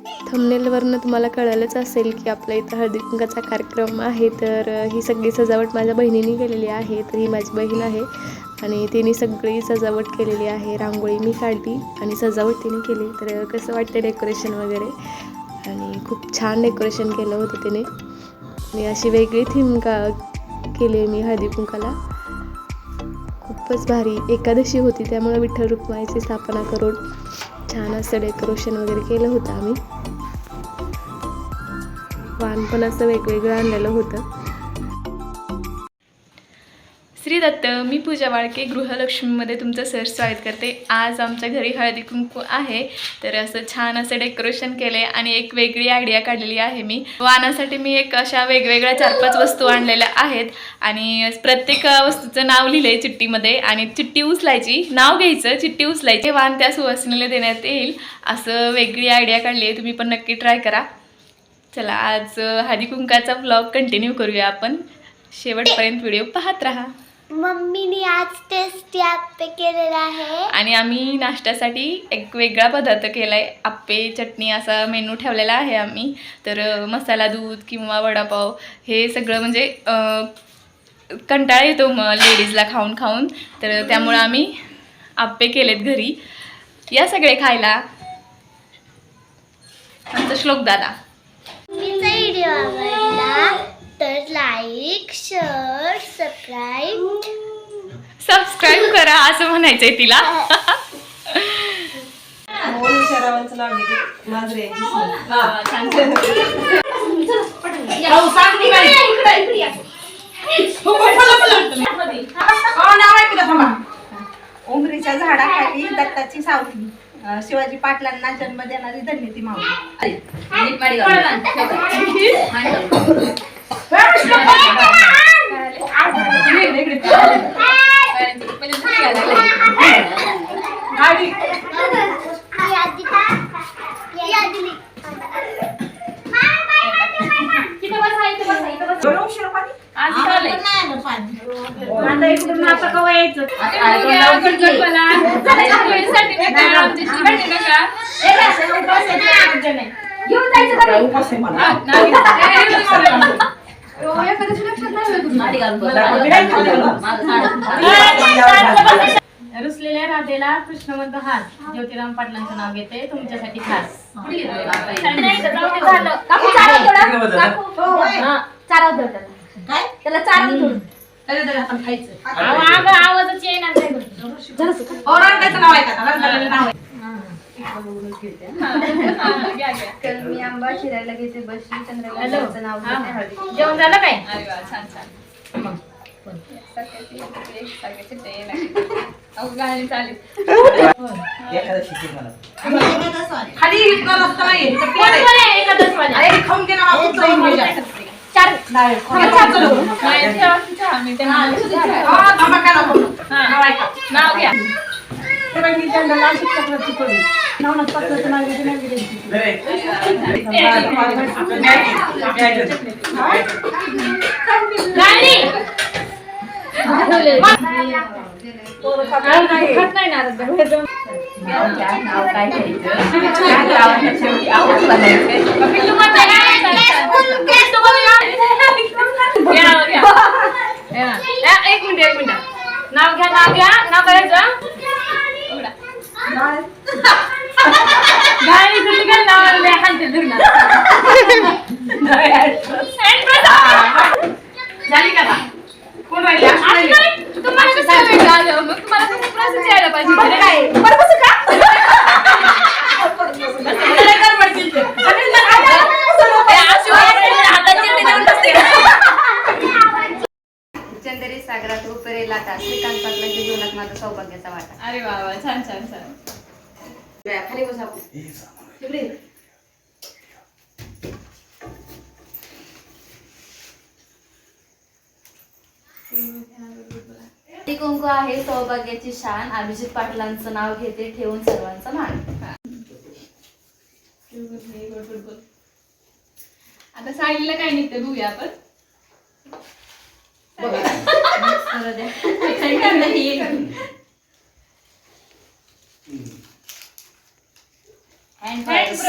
थंबनेलवरनं तुम्हाला कळालंच असेल की आपल्या इथं हळदी कुंकाचा कार्यक्रम आहे. तर ही सगळी सजावट माझ्या बहिणीने केलेली आहे. तर ही माझी बहीण आहे आणि तिने सगळी सजावट केलेली आहे. रांगोळी मी काढली आणि सजावट तिने केली. तर कसं वाटतं डेकोरेशन वगैरे, आणि खूप छान डेकोरेशन केलं होतं तिने. आणि अशी वेगळी थीम केली मी हळदी कुंकाला. खूपच भारी एकादशी होती त्यामुळे विठ्ठल रुक्माईची स्थापना करून छान असं डेकोरेशन वगैरे केलं होतं आम्ही. वाण पण असं वेगवेगळं आणलेलं होतं. श्री दत्त, मी पूजा वाळके गृहलक्ष्मीमध्ये तुमचं सहर्ष स्वागत करते. आज आमच्या घरी हळदी कुंकू आहे. तर असं छान असं डेकोरेशन केलं आहे आणि एक वेगळी आयडिया काढलेली आहे मी. वाणासाठी मी एक अशा वेगवेगळ्या 4-5 वस्तू आणलेल्या आहेत आणि प्रत्येक वस्तूचं नाव लिहिलं आहे चिठ्ठीमध्ये आणि चिठ्ठी उचलायची, नाव घ्यायचं, चिठ्ठी उचलायची, वाण त्या सुवासिनीला देण्यात येईल. असं वेगळी आयडिया काढली आहे. तुम्ही पण नक्की ट्राय करा. चला आज हळदी कुंकाचा व्लॉग कंटिन्यू करूया आपण. शेवटपर्यंत व्हिडिओ पाहत राहा. मम्मीने आज टेस्टी आप्पे केलेला आहे आणि आम्ही नाश्त्यासाठी एक वेगळा पदार्थ केलाय. आप्पे चटणी असा मेनू ठेवलेला आहे आम्ही. तर मसाला दूध किंवा वडापाव हे सगळं म्हणजे कंटाळा येतो लेडीजला खाऊन खाऊन. तर त्यामुळं आम्ही आप्पे केलेत घरी. या सगळे खायला. आमचा श्लोक दादा. व्हिडिओ आवडला तर लाईक, शेअर, सबस्क्राईब करा असं म्हणायचंय तिला. उमरीच्या झाडाखाली दत्ताची सावली, शिवाजी पाटलांना जन्म देणारी धन्य ती माऊली. रुसलेल्या राधेला कृष्णवंत हार ज्योतिराम पाटलांचं नाव घेते तुमच्यासाठी खास. त्याला चारा आपण खायचं. आवाजच येणार नाही. मी आंबा शिरायला घेते बशी चंद्रकांताचं नाव घेते हळदी. जेवण झालं काय? अरे वा, छान छान. गाणी चालेल. खाऊन घे नाव घ्या. एक मिनिट नाव घ्या नाव करायचं. झाली का? कोण राहिला? तुम्हाला यायला पाहिजे. चंदेरी सागरात रुपेरे लाटा श्रीकांत पाटलांच्या जीवनात माझा सौभाग्याचा वाटा. अरे वा वा, छान छान छान. खाली बसा. हळदी कुंकू आहे सौभाग्याची शान, अभिजित पाटलांचं नाव घेते ठेवून सर्वांचा मान. आता साडीला काय निघते बघूया आपण. Hand brush.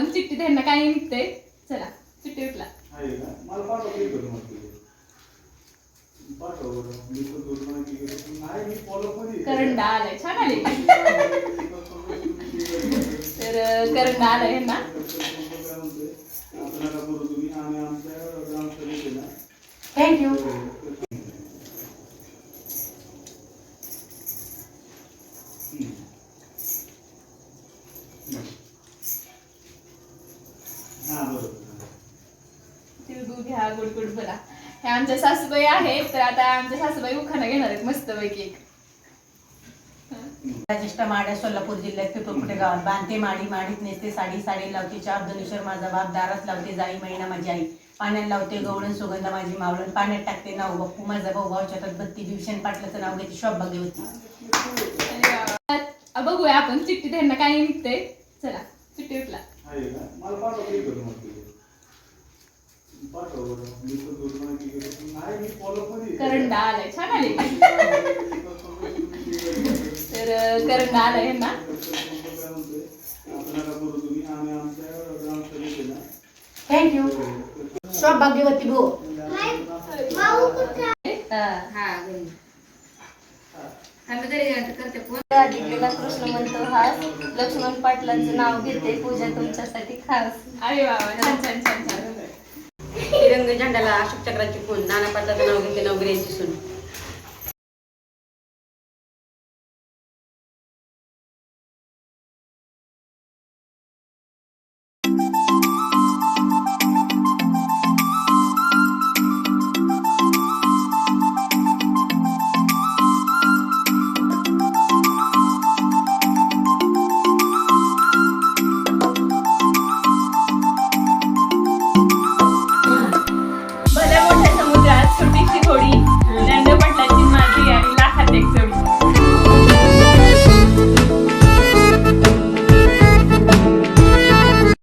आपण चिठ्ठी त्यांना काय निघते. चला चिठ्ठी उठला. करंडा आलाय, छान आले. तर करंडा आलाय ना. थँक्यू. तिळगुळ घ्या, गोड गोड बोला. हे आमच्या सासूबाई आहेत. तर आता आमच्या सासूबाई उखाणा घेणार आहेत मस्तपैकी एक. राजेष्टा माड्या सोलापूर जिल्ह्यात पिपळकुटे गावात बांधते माडी, माडीत नेसते साडी, साडी लावते चाप, धनुष्यर माझा बाप, दारात लावते जाई महिना माझी आई, पाण्यात लावते गवळण सुगंध माझी मावळण, पाण्यात टाकते नाव बाप्पू माझा भाऊ, भाऊ छतात बत्ती, भीषण पाटलाचं नाव घेते शॉप बघे होती. बघूया आपण चिठ्ठी त्यांना काय निघते. चला चिठ्ठी उठला. करंडा आलाय, छान आले. तर करंडा आलाय ना. थँक्यू. शॉप भाग्यवती भाऊ. दिलेला कृष्णमंत हास लक्ष्मण पाटलांचं नाव घेते पूजा तुमच्यासाठी खास. अरे वा वा, छान छान छान छान. तिरंगी झेंड्याला अशोक चक्राची खून नाना पाटलाचं नाव घेते नवगिऱ्यांची सून.